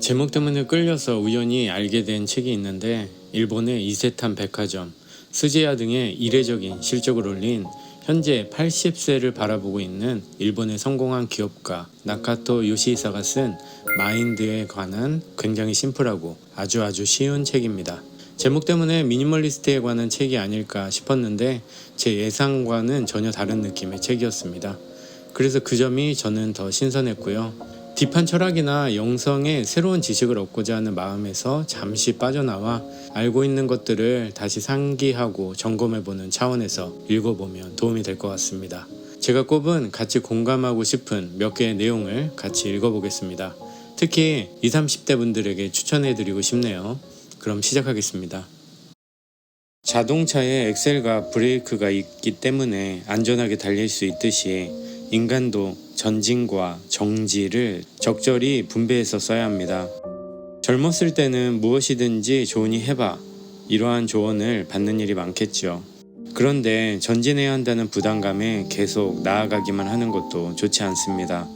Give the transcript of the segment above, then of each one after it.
제목 때문에 끌려서 우연히 알게 된 책이 있는데 일본의 이세탄 백화점, 스즈야 등의 이례적인 실적을 올린 현재 80세를 바라보고 있는 일본의 성공한 기업가 나카토 요시히사가 쓴 마인드에 관한 굉장히 심플하고 아주 쉬운 책입니다. 제목 때문에 미니멀리스트에 관한 책이 아닐까 싶었는데 제 예상과는 전혀 다른 느낌의 책이었습니다. 그래서 그 점이 저는 더 신선했고요. 딥한 철학이나 영성의 새로운 지식을 얻고자 하는 마음에서 잠시 빠져나와 알고 있는 것들을 다시 상기하고 점검해보는 차원에서 읽어보면 도움이 될 것 같습니다. 제가 꼽은 같이 공감하고 싶은 몇 개의 내용을 같이 읽어보겠습니다. 특히 20, 30대 분들에게 추천해드리고 싶네요. 그럼 시작하겠습니다. 자동차에 엑셀과 브레이크가 있기 때문에 안전하게 달릴 수 있듯이 인간도 전진과 정지를 적절히 분배해서 써야 합니다. 젊었을 때는 무엇이든지 좋으니 해봐, 이러한 조언을 받는 일이 많겠죠. 그런데 전진해야 한다는 부담감에 계속 나아가기만 하는 것도 좋지 않습니다.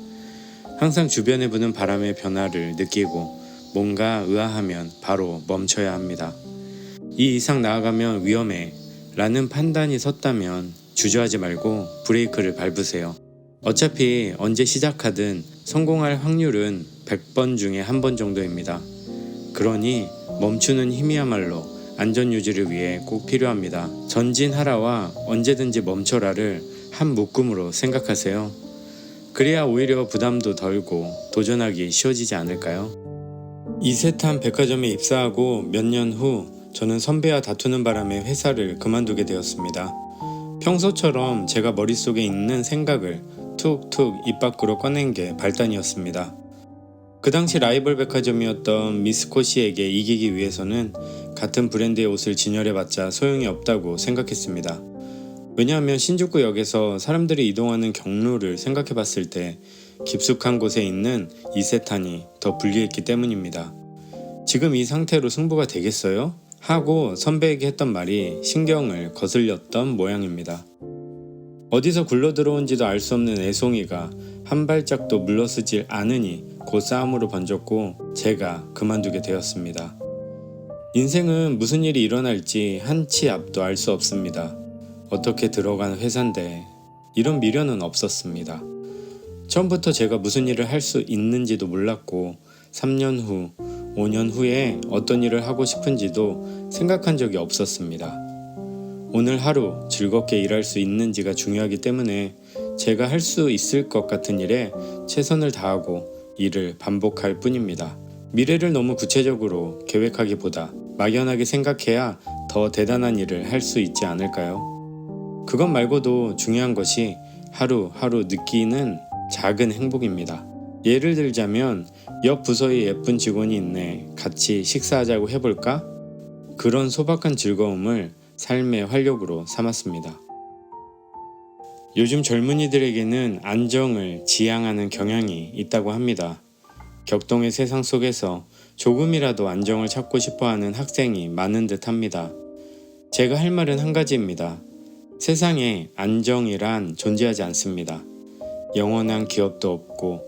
항상 주변에 부는 바람의 변화를 느끼고 뭔가 의아하면 바로 멈춰야 합니다. 이 이상 나아가면 위험해 라는 판단이 섰다면 주저하지 말고 브레이크를 밟으세요. 어차피 언제 시작하든 성공할 확률은 100번 중에 1번 정도입니다. 그러니 멈추는 힘이야말로 안전유지를 위해 꼭 필요합니다. 전진하라와 언제든지 멈춰라를 한 묶음으로 생각하세요. 그래야 오히려 부담도 덜고 도전하기 쉬워지지 않을까요? 이세탄 백화점에 입사하고 몇 년 후 저는 선배와 다투는 바람에 회사를 그만두게 되었습니다. 평소처럼 제가 머릿속에 있는 생각을 툭툭 입 밖으로 꺼낸 게 발단이었습니다. 그 당시 라이벌 백화점이었던 미스코시에게 이기기 위해서는 같은 브랜드의 옷을 진열해봤자 소용이 없다고 생각했습니다. 왜냐하면 신주쿠역에서 사람들이 이동하는 경로를 생각해봤을 때 깊숙한 곳에 있는 이세탄이 더 불리했기 때문입니다. 지금 이 상태로 승부가 되겠어요? 하고 선배에게 했던 말이 신경을 거슬렸던 모양입니다. 어디서 굴러들어온지도 알 수 없는 애송이가 한 발짝도 물러서질 않으니 곧 싸움으로 번졌고 제가 그만두게 되었습니다. 인생은 무슨 일이 일어날지 한치 앞도 알 수 없습니다. 어떻게 들어간 회사인데 이런 미련은 없었습니다. 처음부터 제가 무슨 일을 할 수 있는지도 몰랐고 3년 후, 5년 후에 어떤 일을 하고 싶은지도 생각한 적이 없었습니다. 오늘 하루 즐겁게 일할 수 있는지가 중요하기 때문에 제가 할 수 있을 것 같은 일에 최선을 다하고 일을 반복할 뿐입니다. 미래를 너무 구체적으로 계획하기보다 막연하게 생각해야 더 대단한 일을 할 수 있지 않을까요? 그것 말고도 중요한 것이 하루하루 느끼는 작은 행복입니다. 예를 들자면 옆 부서에 예쁜 직원이 있네, 같이 식사하자고 해볼까? 그런 소박한 즐거움을 삶의 활력으로 삼았습니다. 요즘 젊은이들에게는 안정을 지향하는 경향이 있다고 합니다. 격동의 세상 속에서 조금이라도 안정을 찾고 싶어하는 학생이 많은 듯 합니다. 제가 할 말은 한 가지입니다. 세상에 안정이란 존재하지 않습니다. 영원한 기업도 없고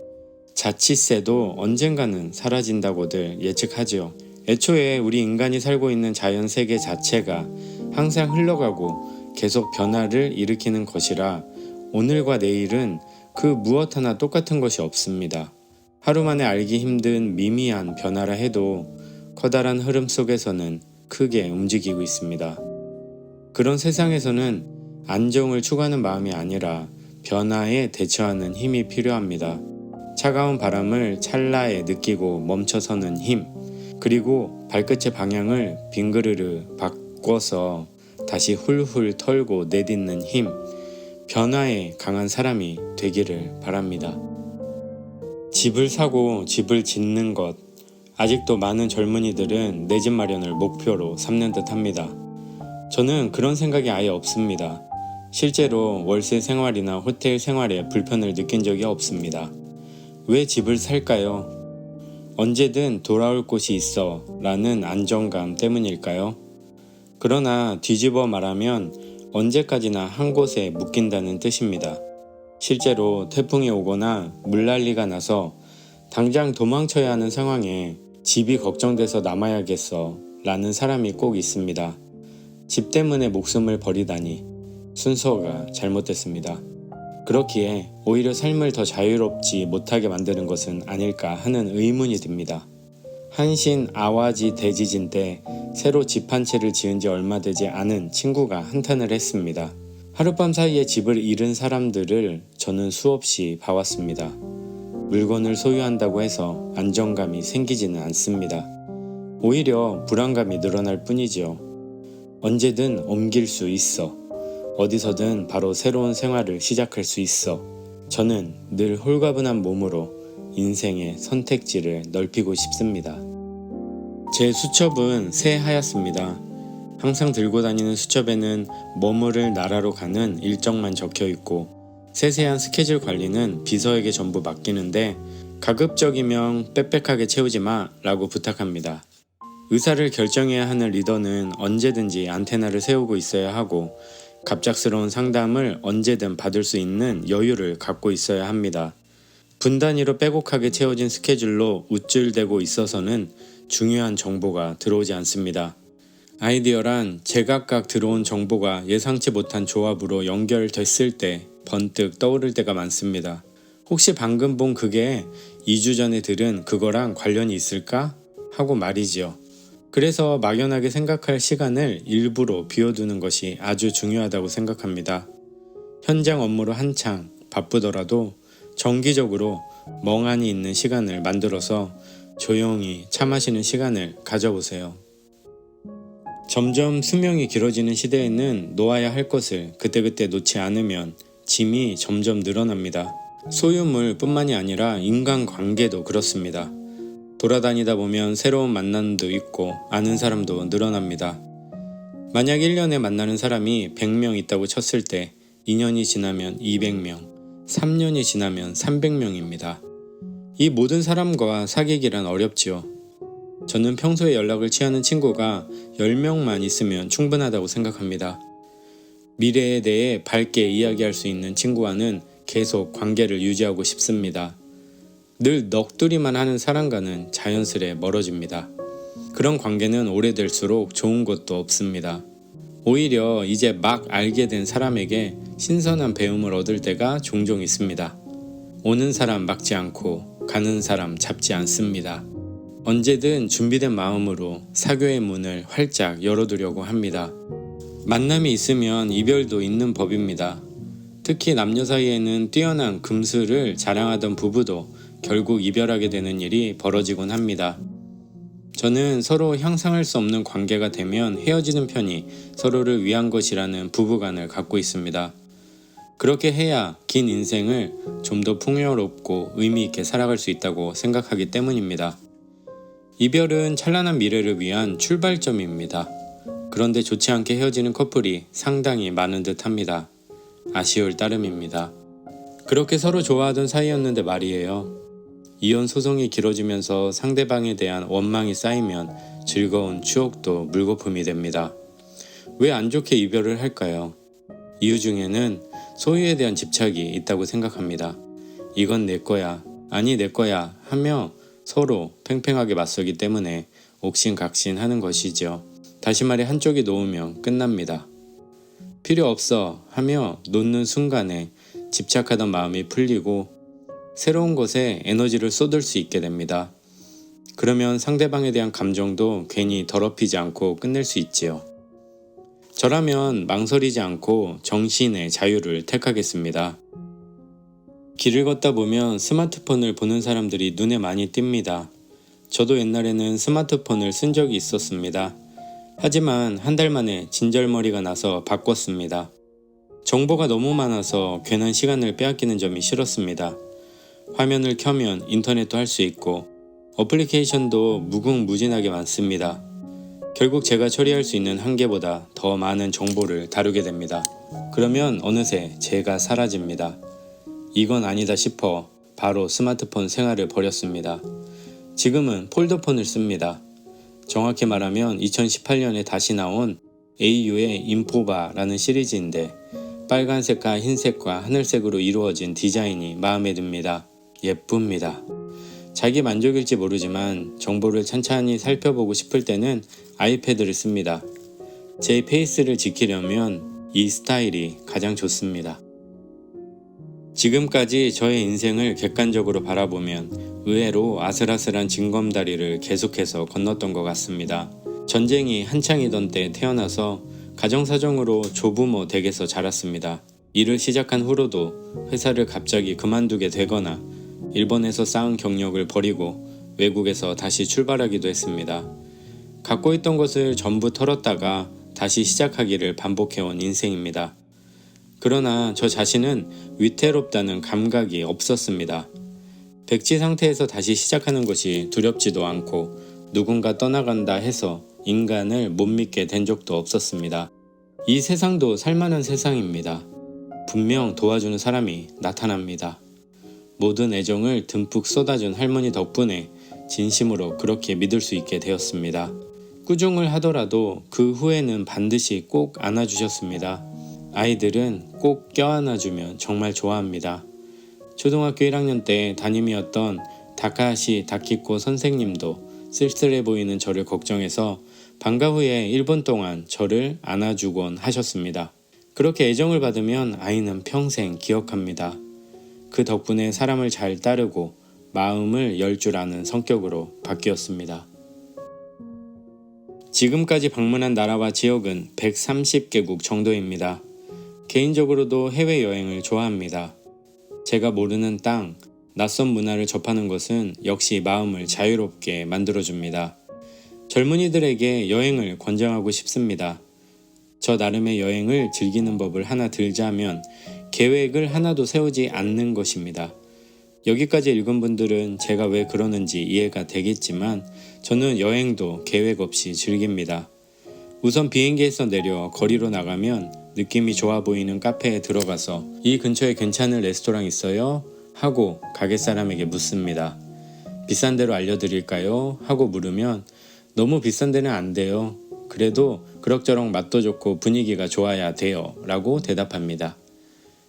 자취세도 언젠가는 사라진다고들 예측하죠. 애초에 우리 인간이 살고 있는 자연 세계 자체가 항상 흘러가고 계속 변화를 일으키는 것이라 오늘과 내일은 그 무엇 하나 똑같은 것이 없습니다. 하루 만에 알기 힘든 미미한 변화라 해도 커다란 흐름 속에서는 크게 움직이고 있습니다. 그런 세상에서는 안정을 추구하는 마음이 아니라 변화에 대처하는 힘이 필요합니다. 차가운 바람을 찰나에 느끼고 멈춰서는 힘, 그리고 발끝의 방향을 빙그르르 바꿔서 다시 훌훌 털고 내딛는 힘, 변화에 강한 사람이 되기를 바랍니다. 집을 사고 집을 짓는 것, 아직도 많은 젊은이들은 내 집 마련을 목표로 삼는 듯 합니다. 저는 그런 생각이 아예 없습니다. 실제로 월세 생활이나 호텔 생활에 불편을 느낀 적이 없습니다. 왜 집을 살까요? 언제든 돌아올 곳이 있어 라는 안정감 때문일까요? 그러나 뒤집어 말하면 언제까지나 한 곳에 묶인다는 뜻입니다. 실제로 태풍이 오거나 물난리가 나서 당장 도망쳐야 하는 상황에 집이 걱정돼서 남아야겠어 라는 사람이 꼭 있습니다. 집 때문에 목숨을 버리다니 순서가 잘못됐습니다. 그렇기에 오히려 삶을 더 자유롭지 못하게 만드는 것은 아닐까 하는 의문이 듭니다. 한신 아와지 대지진 때 새로 집 한 채를 지은 지 얼마 되지 않은 친구가 한탄을 했습니다. 하룻밤 사이에 집을 잃은 사람들을 저는 수없이 봐왔습니다. 물건을 소유한다고 해서 안정감이 생기지는 않습니다. 오히려 불안감이 늘어날 뿐이지요. 언제든 옮길 수 있어. 어디서든 바로 새로운 생활을 시작할 수 있어. 저는 늘 홀가분한 몸으로 인생의 선택지를 넓히고 싶습니다. 제 수첩은 새하얗습니다. 항상 들고 다니는 수첩에는 머무를 나라로 가는 일정만 적혀 있고 세세한 스케줄 관리는 비서에게 전부 맡기는데 가급적이면 빽빽하게 채우지 마 라고 부탁합니다. 의사를 결정해야 하는 리더는 언제든지 안테나를 세우고 있어야 하고 갑작스러운 상담을 언제든 받을 수 있는 여유를 갖고 있어야 합니다. 분 단위로 빼곡하게 채워진 스케줄로 우쭐대고 있어서는 중요한 정보가 들어오지 않습니다. 아이디어란 제각각 들어온 정보가 예상치 못한 조합으로 연결됐을 때 번뜩 떠오를 때가 많습니다. 혹시 방금 본 그게 2주 전에 들은 그거랑 관련이 있을까? 하고 말이지요. 그래서 막연하게 생각할 시간을 일부러 비워두는 것이 아주 중요하다고 생각합니다. 현장 업무로 한창 바쁘더라도 정기적으로 멍하니 있는 시간을 만들어서 조용히 차 마시는 시간을 가져보세요. 점점 수명이 길어지는 시대에는 놓아야 할 것을 그때그때 놓지 않으면 짐이 점점 늘어납니다. 소유물 뿐만이 아니라 인간관계도 그렇습니다. 돌아다니다 보면 새로운 만남도 있고 아는 사람도 늘어납니다. 만약 1년에 만나는 사람이 100명 있다고 쳤을 때 2년이 지나면 200명, 3년이 지나면 300명입니다. 이 모든 사람과 사귀기란 어렵지요. 저는 평소에 연락을 취하는 친구가 10명만 있으면 충분하다고 생각합니다. 미래에 대해 밝게 이야기할 수 있는 친구와는 계속 관계를 유지하고 싶습니다. 늘 넋두리만 하는 사람과는 자연스레 멀어집니다. 그런 관계는 오래될수록 좋은 것도 없습니다. 오히려 이제 막 알게 된 사람에게 신선한 배움을 얻을 때가 종종 있습니다. 오는 사람 막지 않고 가는 사람 잡지 않습니다. 언제든 준비된 마음으로 사교의 문을 활짝 열어두려고 합니다. 만남이 있으면 이별도 있는 법입니다. 특히 남녀 사이에는 뛰어난 금슬을 자랑하던 부부도 결국 이별하게 되는 일이 벌어지곤 합니다. 저는 서로 향상할 수 없는 관계가 되면 헤어지는 편이 서로를 위한 것이라는 부부관을 갖고 있습니다. 그렇게 해야 긴 인생을 좀 더 풍요롭고 의미 있게 살아갈 수 있다고 생각하기 때문입니다. 이별은 찬란한 미래를 위한 출발점입니다. 그런데 좋지 않게 헤어지는 커플이 상당히 많은 듯 합니다. 아쉬울 따름입니다. 그렇게 서로 좋아하던 사이였는데 말이에요. 이혼 소송이 길어지면서 상대방에 대한 원망이 쌓이면 즐거운 추억도 물거품이 됩니다. 왜 안 좋게 이별을 할까요? 이유 중에는 소유에 대한 집착이 있다고 생각합니다. 이건 내 거야, 아니 내 거야 하며 서로 팽팽하게 맞서기 때문에 옥신각신하는 것이죠. 다시 말해 한쪽이 놓으면 끝납니다. 필요 없어 하며 놓는 순간에 집착하던 마음이 풀리고 새로운 것에 에너지를 쏟을 수 있게 됩니다. 그러면 상대방에 대한 감정도 괜히 더럽히지 않고 끝낼 수 있지요. 저라면 망설이지 않고 정신의 자유를 택하겠습니다. 길을 걷다 보면 스마트폰을 보는 사람들이 눈에 많이 띕니다. 저도 옛날에는 스마트폰을 쓴 적이 있었습니다. 하지만 한 달 만에 진절머리가 나서 바꿨습니다. 정보가 너무 많아서 괜한 시간을 빼앗기는 점이 싫었습니다. 화면을 켜면 인터넷도 할 수 있고 어플리케이션도 무궁무진하게 많습니다. 결국 제가 처리할 수 있는 한계보다 더 많은 정보를 다루게 됩니다. 그러면 어느새 제가 사라집니다. 이건 아니다 싶어 바로 스마트폰 생활을 버렸습니다. 지금은 폴더폰을 씁니다. 정확히 말하면 2018년에 다시 나온 AU의 인포바라는 시리즈인데 빨간색과 흰색과 하늘색으로 이루어진 디자인이 마음에 듭니다. 예쁩니다. 자기 만족일지 모르지만 정보를 찬찬히 살펴보고 싶을 때는 아이패드를 씁니다. 제 페이스를 지키려면 이 스타일이 가장 좋습니다. 지금까지 저의 인생을 객관적으로 바라보면 의외로 아슬아슬한 징검다리를 계속해서 건넜던 것 같습니다. 전쟁이 한창이던 때 태어나서 가정사정으로 조부모 댁에서 자랐습니다. 일을 시작한 후로도 회사를 갑자기 그만두게 되거나 일본에서 쌓은 경력을 버리고 외국에서 다시 출발하기도 했습니다. 갖고 있던 것을 전부 털었다가 다시 시작하기를 반복해온 인생입니다. 그러나 저 자신은 위태롭다는 감각이 없었습니다. 백지 상태에서 다시 시작하는 것이 두렵지도 않고 누군가 떠나간다 해서 인간을 못 믿게 된 적도 없었습니다. 이 세상도 살만한 세상입니다. 분명 도와주는 사람이 나타납니다. 모든 애정을 듬뿍 쏟아준 할머니 덕분에 진심으로 그렇게 믿을 수 있게 되었습니다. 꾸중을 하더라도 그 후에는 반드시 꼭 안아주셨습니다. 아이들은 꼭 껴안아주면 정말 좋아합니다. 초등학교 1학년 때 담임이었던 다카하시 다키코 선생님도 쓸쓸해 보이는 저를 걱정해서 방과 후에 1분 동안 저를 안아주곤 하셨습니다. 그렇게 애정을 받으면 아이는 평생 기억합니다. 그 덕분에 사람을 잘 따르고 마음을 열 줄 아는 성격으로 바뀌었습니다. 지금까지 방문한 나라와 지역은 130개국 정도입니다. 개인적으로도 해외여행을 좋아합니다. 제가 모르는 땅, 낯선 문화를 접하는 것은 역시 마음을 자유롭게 만들어줍니다. 젊은이들에게 여행을 권장하고 싶습니다. 저 나름의 여행을 즐기는 법을 하나 들자면 계획을 하나도 세우지 않는 것입니다. 여기까지 읽은 분들은 제가 왜 그러는지 이해가 되겠지만 저는 여행도 계획 없이 즐깁니다. 우선 비행기에서 내려 거리로 나가면 느낌이 좋아 보이는 카페에 들어가서 이 근처에 괜찮은 레스토랑 있어요? 하고 가게 사람에게 묻습니다. 비싼 데로 알려드릴까요? 하고 물으면 너무 비싼 데는 안 돼요. 그래도 그럭저럭 맛도 좋고 분위기가 좋아야 돼요. 라고 대답합니다.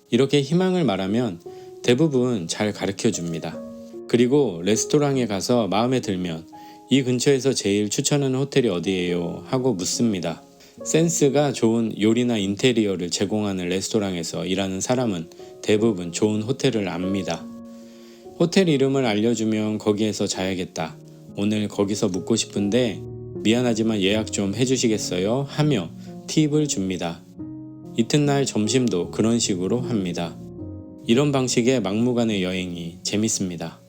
이렇게 희망을 말하면 대부분 잘 가르쳐 줍니다. 그리고 레스토랑에 가서 마음에 들면 이 근처에서 제일 추천하는 호텔이 어디예요? 하고 묻습니다. 센스가 좋은 요리나 인테리어를 제공하는 레스토랑에서 일하는 사람은 대부분 좋은 호텔을 압니다. 호텔 이름을 알려주면 거기에서 자야겠다. 오늘 거기서 묵고 싶은데 미안하지만 예약 좀 해주시겠어요? 하며 팁을 줍니다. 이튿날 점심도 그런 식으로 합니다. 이런 방식의 막무가내 여행이 재밌습니다.